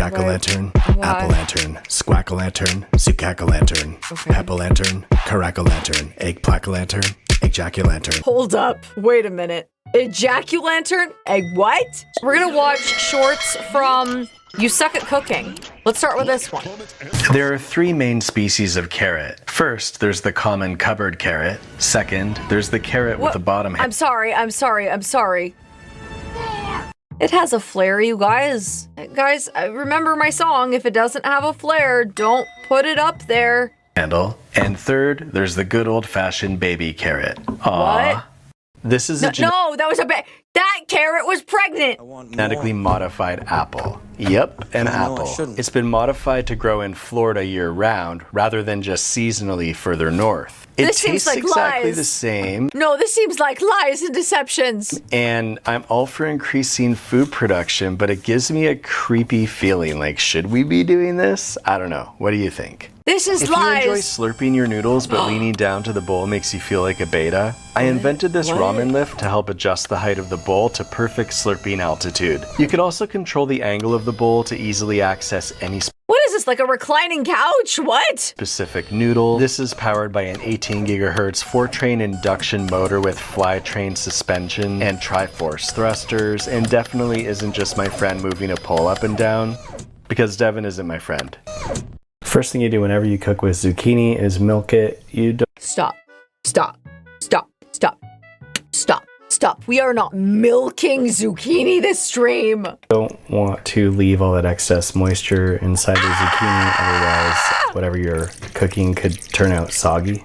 Jack-o'-lantern, apple-lantern, squack-o'-lantern, sucack-o'-lantern, pep-o'-lantern, carack-o'-lantern, egg-plack-o'-lantern, egg-jack-o'-lantern. Hold up. Wait a minute. Ejaculantern? Egg what? We're gonna watch shorts from You Suck at Cooking. Let's start with this one. There are 3 main species of carrot. First, there's the common cupboard carrot. Second, there's the carrot with the bottom half. I'm sorry. It has a flare, you guys. Guys, remember my song. If it doesn't have a flare, don't put it up there. Handle. And third, there's the good old-fashioned baby carrot. Aww. What? This is No, that was that carrot was pregnant. genetically modified apple. Yep, an apple. It's been modified to grow in Florida year-round rather than just seasonally further north. It This seems tastes like exactly lies. the same, No, this seems like lies and deceptions. and I'm all for increasing food production, but it gives me a creepy feeling. Like, should we be doing this? I don't know. What do you think? This is If lies. you enjoy slurping your noodles but leaning down to the bowl makes you feel like a beta, I invented this ramen lift to help adjust the height of the bowl to perfect slurping altitude. You can also control the angle of the bowl to easily access any What is this, like a reclining couch? What? specific noodle. This is powered by an 18 gigahertz 4-train induction motor with fly-train suspension and Triforce thrusters, and definitely isn't just my friend moving a pole up and down, because Devin isn't my friend. First thing you do whenever you cook with zucchini is milk it. You don't Stop. Stop. Stop. Stop. Stop. Stop. We are not milking zucchini this stream. want to leave all that excess moisture inside the zucchini, otherwise whatever you're cooking could turn out soggy.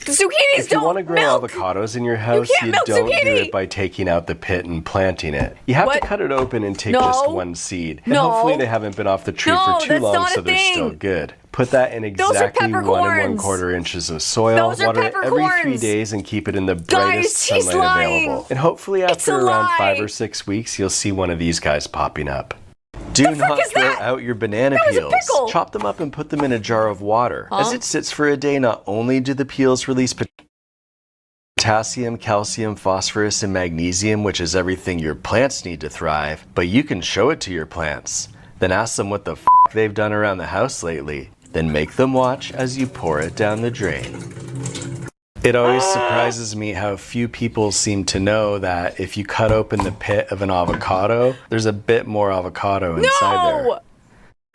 Zucchinis If you don't want to grow milk. avocados in your house, can't you milk don't do zucchini. it by taking out the pit and planting it. You have What? to cut it open and take No. just one seed. And No. hopefully they haven't been off the tree No, for too that's long, not so a they're still thing. good. Put that in Those are exactly 1 peppercorns. 1/4 inches of soil. Those are Water it every 3 peppercorns. days and keep it in the brightest he's sunlight lying. available. And hopefully It's after a around lie. 5 or 6 weeks, you'll see one of these guys popping up. Do frick not is throw that? out your banana That was a peels. pickle. Chop them up and put them in a jar of water. As it sits for a day, not only do the peels release potassium, calcium, phosphorus, and magnesium, which is everything your plants need to thrive, but you can show it to your plants. Then ask them what the f they've done around the house lately. Then make them watch as you pour it down the drain. It always surprises me how few people seem to know that if you cut open the pit of an avocado, there's a bit more avocado inside there. No!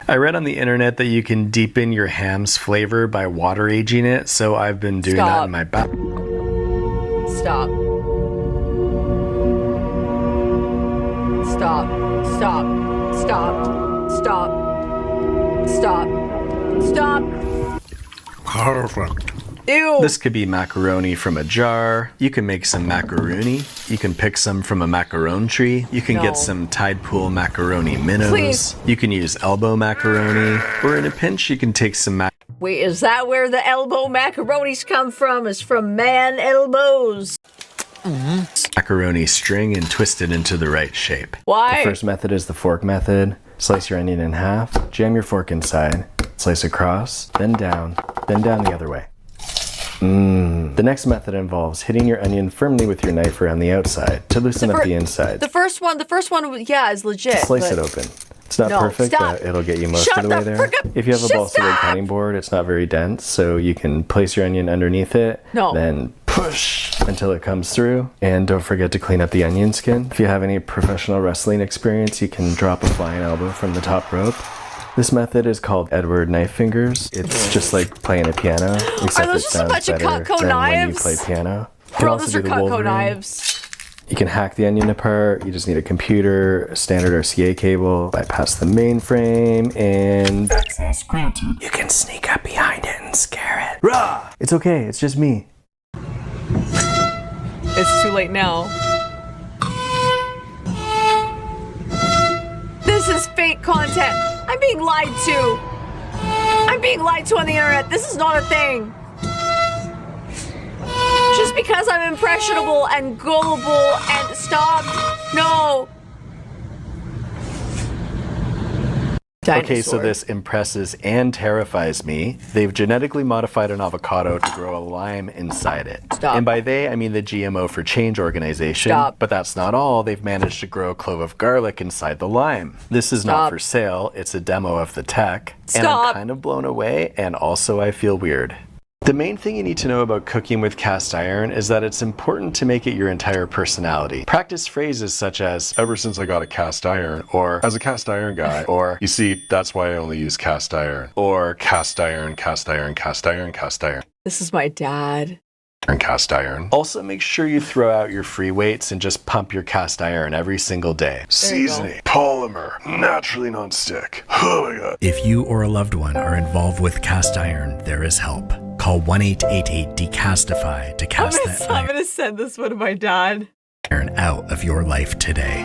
I read on the internet that you can deepen your ham's flavor by water aging it, so I've been doing that Stop. in my back. Stop. Stop. Stop. Stop. Stop. Stop. Stop. Ew. This could be macaroni from a jar. You can make some macaroni. You can pick some from a macaron tree. You can No. get some Tide Pool macaroni minnows. Please. You can use elbow macaroni. Or in a pinch, you can take some Wait, is that where the elbow macaronis come from? Is from man elbows. macaroni string and twist it into the right shape. Why? The first method is the fork method. Slice your onion in half, jam your fork inside, slice across, then down the other way. The next method involves hitting your onion firmly with your knife around the outside to loosen up the inside. The first one, yeah, is legit. Slice but- it open. It's not No, perfect, stop. but it'll get you most Shut of the way the there. frick up. If you have a Shut balsa wood up. cutting board, it's not very dense, so you can place your onion underneath it, No. then push until it comes through. And don't forget to clean up the onion skin. If you have any professional wrestling experience, you can drop a flying elbow from the top rope. This method is called Edward Knife Fingers. It's just like playing a piano, except those it just a sounds bunch of better Cutco than when you knives? play piano. You can Bro, also those do are the Cutco Wolverine. knives. You can hack the onion apart. You just need a computer, a standard RCA cable, bypass the mainframe, and access granted. You can sneak up behind it and scare it. Rah! It's okay, it's just me. It's too late now. This is fake content. I'm being lied to. I'm being lied to on the internet. This is not a thing. Just because I'm impressionable and gullible and stop. No. Dinosaur. Okay, so this impresses and terrifies me. They've genetically modified an avocado to grow a lime inside it. Stop. And by they, I mean the GMO for Change organization. Stop. But that's not all. They've managed to grow a clove of garlic inside the lime. This is not Stop. for sale. It's a demo of the tech. And Stop. I'm kind of blown away, and also I feel weird. The main thing you need to know about cooking with cast iron is that it's important to make it your entire personality. Practice phrases such as, ever since I got a cast iron, or as a cast iron guy, or you see, that's why I only use cast iron, or cast iron, cast iron, cast iron, cast iron. This is my dad. And cast iron. Also, make sure you throw out your free weights and just pump your cast iron every single day. Seasoning, polymer, naturally non-stick. Oh my god. If you or a loved one are involved with cast iron, there is help. Call 1-888-DECASTIFY to cast that I'm gonna send this one to my dad. iron out of your life today.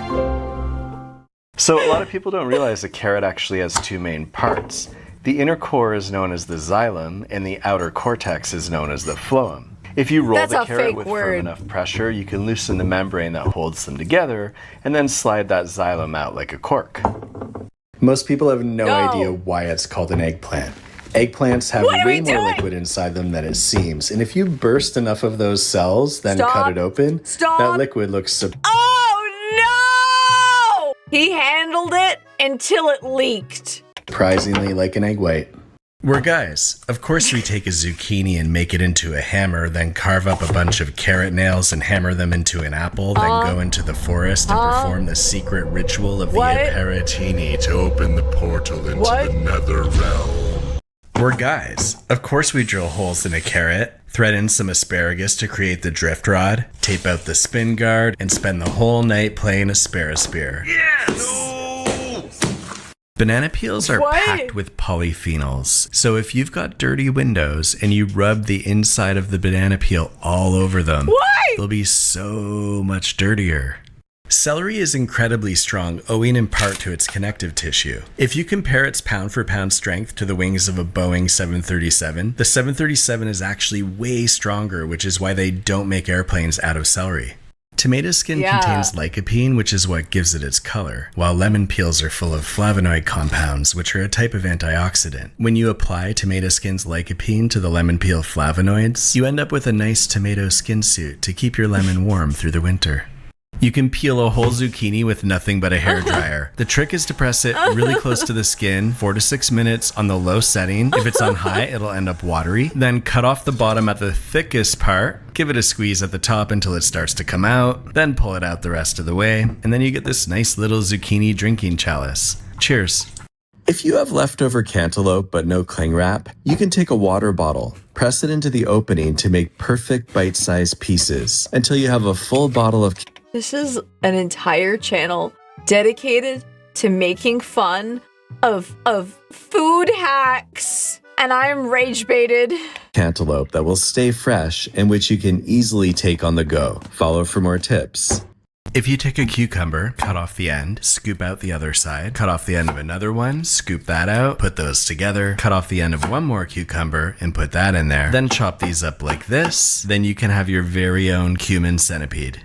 So a lot of people don't realize a carrot actually has two main parts. The inner core is known as the xylem, and the outer cortex is known as the phloem. If you roll That's the a carrot fake with word. firm enough pressure, you can loosen the membrane that holds them together, and then slide that xylem out like a cork. Most people have no idea why it's called an eggplant. Eggplants have What are way we more doing? liquid inside them than it seems, and if you burst enough of those cells, then Stop. cut it open, Stop. that liquid looks Oh no! He handled it until it leaked. surprisingly like an egg white. We're guys. Of course we take a zucchini and make it into a hammer, then carve up a bunch of carrot nails and hammer them into an apple, then go into the forest and perform the secret ritual of the What? apparitini To open the portal into What? the nether realm. We're guys. Of course we drill holes in a carrot, thread in some asparagus to create the drift rod, tape out the spin guard, and spend the whole night playing asparasphere. Yes! Banana peels are What? packed with polyphenols. So if you've got dirty windows and you rub the inside of the banana peel all over them, they'll be so much dirtier. Celery is incredibly strong, owing in part to its connective tissue. If you compare its pound-for-pound strength to the wings of a Boeing 737, the 737 is actually way stronger, which is why they don't make airplanes out of celery. Tomato skin contains lycopene, which is what gives it its color, while lemon peels are full of flavonoid compounds, which are a type of antioxidant. When you apply tomato skin's lycopene to the lemon peel flavonoids, you end up with a nice tomato skin suit to keep your lemon warm through the winter. You can peel a whole zucchini with nothing but a hairdryer. The trick is to press it really close to the skin, 4 to 6 minutes on the low setting. If it's on high, it'll end up watery. Then cut off the bottom at the thickest part, give it a squeeze at the top until it starts to come out, then pull it out the rest of the way, and then you get this nice little zucchini drinking chalice. Cheers. If you have leftover cantaloupe but no cling wrap, you can take a water bottle, press it into the opening to make perfect bite-sized pieces until you have a full bottle of This is an entire channel dedicated to making fun of food hacks, and I'm rage baited. cantaloupe that will stay fresh and which you can easily take on the go. Follow for more tips. If you take a cucumber, cut off the end, scoop out the other side, cut off the end of another one, scoop that out, put those together, cut off the end of one more cucumber and put that in there, then chop these up like this, then you can have your very own cumin centipede.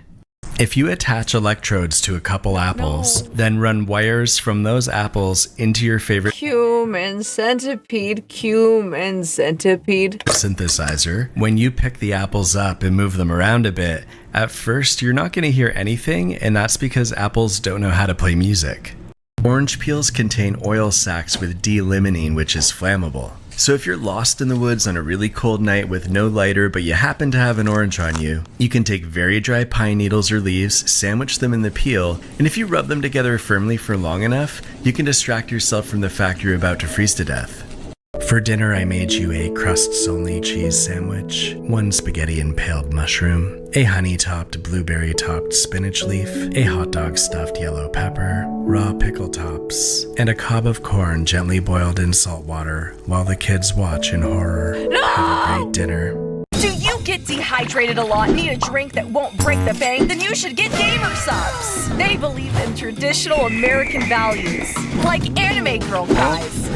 If you attach electrodes to a couple apples, then run wires from those apples into your favorite Cumin centipede, cumin centipede. synthesizer, when you pick the apples up and move them around a bit, at first you're not going to hear anything, and that's because apples don't know how to play music. Orange peels contain oil sacs with D-limonene, which is flammable. So if you're lost in the woods on a really cold night with no lighter, but you happen to have an orange on you, you can take very dry pine needles or leaves, sandwich them in the peel, and if you rub them together firmly for long enough, you can distract yourself from the fact you're about to freeze to death. For dinner, I made you a crusts-only cheese sandwich, 1 spaghetti-impaled mushroom, a honey-topped, blueberry-topped spinach leaf, a hot dog stuffed yellow pepper, raw pickle tops, and a cob of corn gently boiled in salt water while the kids watch in horror. Have a great dinner. Do you get dehydrated a lot, need a drink that won't break the bank? Then you should get Gamersupps. They believe in traditional American values, like anime girl guys.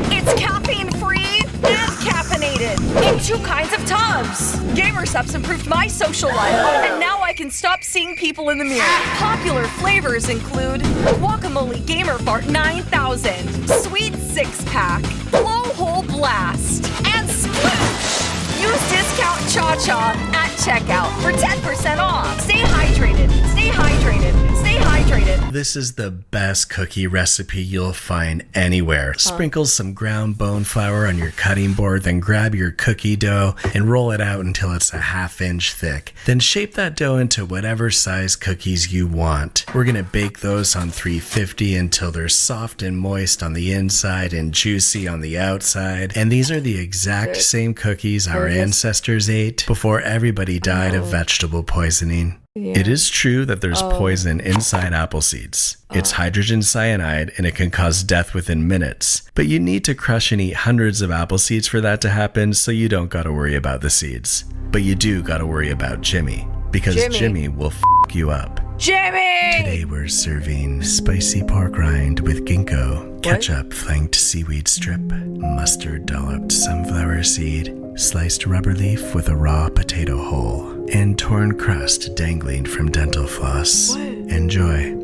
It's caffeine-free and caffeinated. In 2 kinds of tubs. Gamersupps improved my social life, and now I can stop seeing people in the mirror. Popular flavors include Guacamole Gamer Fart 9000, Sweet 6-Pack, Blowhole Blast, and Sploosh. Use discount ChaCha at checkout for 10% off. Stay hydrated, stay hydrated, stay hydrated. This is the best cookie recipe you'll find anywhere. Sprinkle some ground bone flour on your cutting board, then grab your cookie dough and roll it out until it's a 1/2 inch thick. Then shape that dough into whatever size cookies you want. We're gonna bake those on 350 until they're soft and moist on the inside and juicy on the outside. And these are the exact same cookies our ancestors ate before everybody died of vegetable poisoning. Yeah. It is true that there's poison inside apple seeds. It's hydrogen cyanide and it can cause death within minutes. But you need to crush and eat hundreds of apple seeds for that to happen, so you don't gotta worry about the seeds. But you do gotta worry about Jimmy, because Jimmy will f you up. Jimmy! Today we're serving spicy pork rind with ginkgo, ketchup flanked seaweed strip, mustard dolloped sunflower seed, sliced rubber leaf with a raw potato hole, and torn crust dangling from dental floss. Enjoy.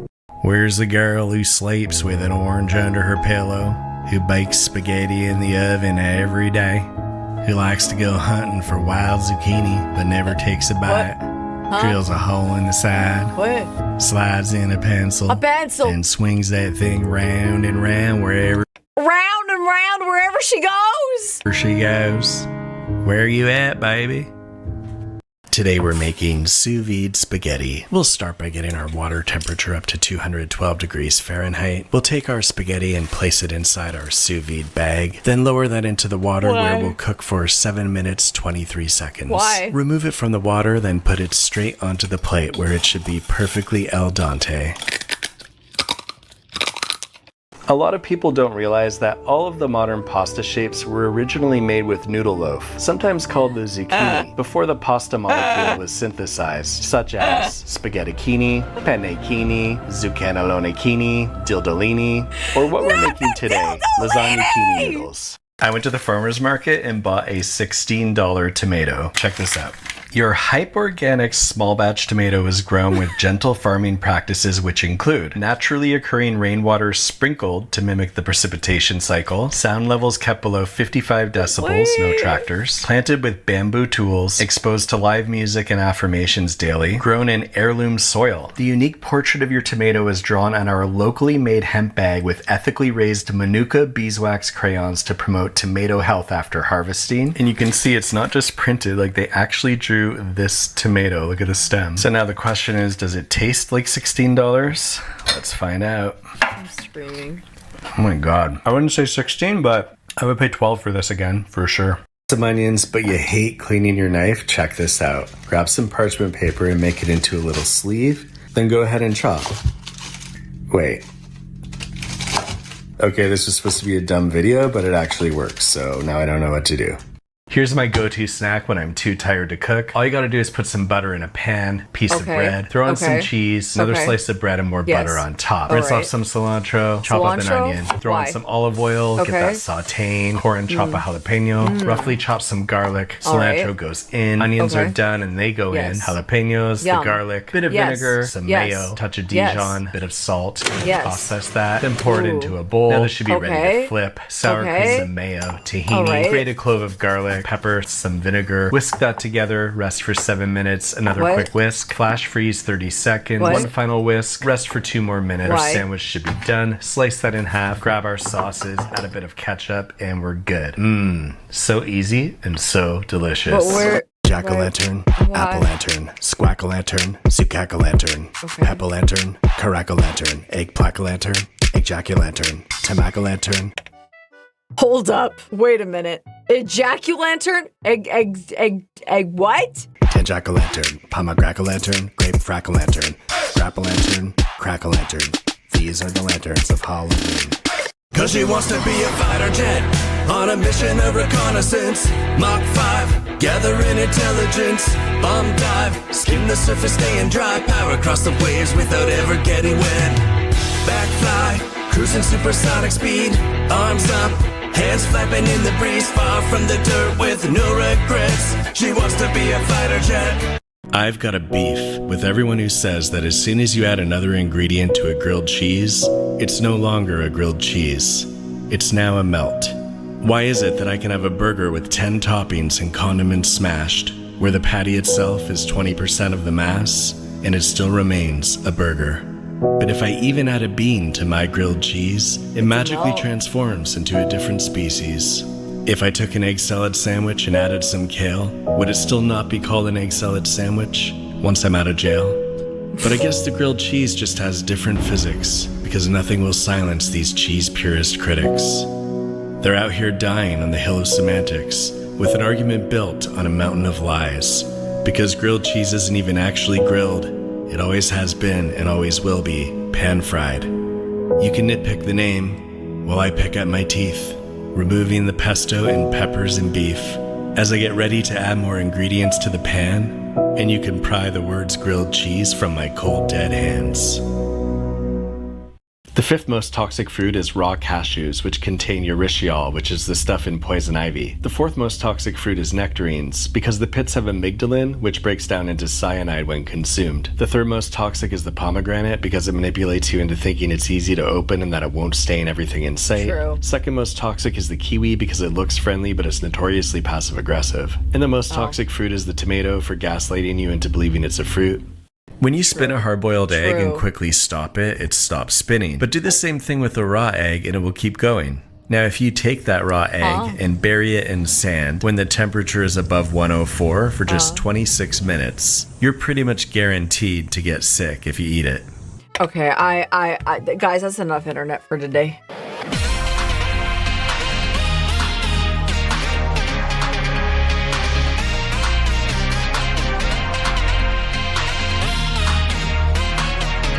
Where's the girl who sleeps with an orange under her pillow, who bakes spaghetti in the oven every day, who likes to go hunting for wild zucchini but never takes a bite, drills a hole in the side, slides in a pencil, and swings that thing round and round wherever Wherever she goes. Where you at, baby? Today we're making sous vide spaghetti. We'll start by getting our water temperature up to 212 degrees Fahrenheit. We'll take our spaghetti and place it inside our sous vide bag, then lower that into the water where we'll cook for 7 minutes 23 seconds. Why? Remove it from the water, then put it straight onto the plate where it should be perfectly al dente. A lot of people don't realize that all of the modern pasta shapes were originally made with noodle loaf, sometimes called the zucchini, before the pasta molecule was synthesized, such as spaghetticini, pennecini, zuccanelonechini, dildolini, or what we're making today, lasagnachini noodles. I went to the farmer's market and bought a $16 tomato. Check this out. Your hype-organic small batch tomato is grown with gentle farming practices, which include naturally occurring rainwater sprinkled to mimic the precipitation cycle, sound levels kept below 55 decibels, no tractors, planted with bamboo tools, exposed to live music and affirmations daily, grown in heirloom soil. The unique portrait of your tomato is drawn on our locally made hemp bag with ethically raised Manuka beeswax crayons to promote tomato health after harvesting. And you can see it's not just printed, like they actually drew this tomato. Look at the stem. So now the question is, does it taste like $16? Let's find out. I'm screaming. Oh my god. I wouldn't say 16, but I would pay 12 for this again, for sure. Some onions, but you hate cleaning your knife? Check this out. Grab some parchment paper and make it into a little sleeve. Then go ahead and chop. Wait. Okay, this was supposed to be a dumb video, but it actually works, so now I don't know what to do. Here's my go-to snack when I'm too tired to cook. All you gotta do is put some butter in a pan, piece of bread, throw in some cheese, another slice of bread, and more butter on top. Rinse off some cilantro, chop up an onion, throw in some olive oil, get that sauteing, pour and chop a jalapeno, roughly chop some garlic, cilantro goes in, onions are done and they go in, jalapenos, the garlic, bit of vinegar, some mayo, touch of Dijon, bit of salt, process that, then pour it into a bowl. Now this should be ready to flip. Sour cream, some mayo, tahini, grated clove of garlic, pepper, some vinegar. Whisk that together, rest for 7 minutes, another quick whisk, flash freeze 30 seconds, one final whisk, rest for 2 more minutes. Our sandwich should be done. Slice that in half, grab our sauces, add a bit of ketchup, and we're good. So easy and so delicious. Jack-o'-lantern, apple-lantern, squack-o'-lantern, zucac-o'-lantern, pep-o'-lantern, carac-o'-lantern, egg-plack-o'-lantern, egg-jack-o'-lantern, tamac-o'-lantern. Hold up. Wait a minute. Ejaculantern? Egg what? Jack-o'-lantern, pomegranate-o'-lantern, grape-frack-o'-lantern, grapple-lantern, crack-o'-lantern. These are the lanterns of Halloween. Cause she wants to be a fighter jet on a mission of reconnaissance. Mach 5, gathering intelligence. Bomb dive, skim the surface, staying dry. Power across the waves without ever getting wet. Backfly, cruising supersonic speed. Arms up, Hands flapping in the breeze, far from the dirt with no regrets. She wants to be a fighter jet. I've got a beef with everyone who says that as soon as you add another ingredient to a grilled cheese, it's no longer a grilled cheese. It's now a melt. Why is it that I can have a burger with 10 toppings and condiments smashed, where the patty itself is 20% of the mass, and it still remains a burger? But if I even add a bean to my grilled cheese, it magically transforms into a different species. If I took an egg salad sandwich and added some kale, would it still not be called an egg salad sandwich once I'm out of jail? But I guess the grilled cheese just has different physics, because nothing will silence these cheese purist critics. They're out here dying on the hill of semantics, with an argument built on a mountain of lies. Because grilled cheese isn't even actually grilled, it always has been and always will be pan-fried. You can nitpick the name, while I pick at my teeth, removing the pesto and peppers and beef, as I get ready to add more ingredients to the pan, and you can pry the words grilled cheese from my cold dead hands. The fifth most toxic fruit is raw cashews, which contain urushiol, which is the stuff in poison ivy. The fourth most toxic fruit is nectarines, because the pits have amygdalin, which breaks down into cyanide when consumed. The third most toxic is the pomegranate, because it manipulates you into thinking it's easy to open and that it won't stain everything in sight. True. Second most toxic is the kiwi, because it looks friendly but is notoriously passive-aggressive. And the most toxic fruit is the tomato, for gaslighting you into believing it's a fruit. When you spin a hard-boiled egg and True. quickly stop it, it stops spinning. But do the same thing with a raw egg and it will keep going. Now, if you take that raw egg and bury it in sand when the temperature is above 104 for just 26 minutes, you're pretty much guaranteed to get sick if you eat it. Okay, I guys, that's enough internet for today.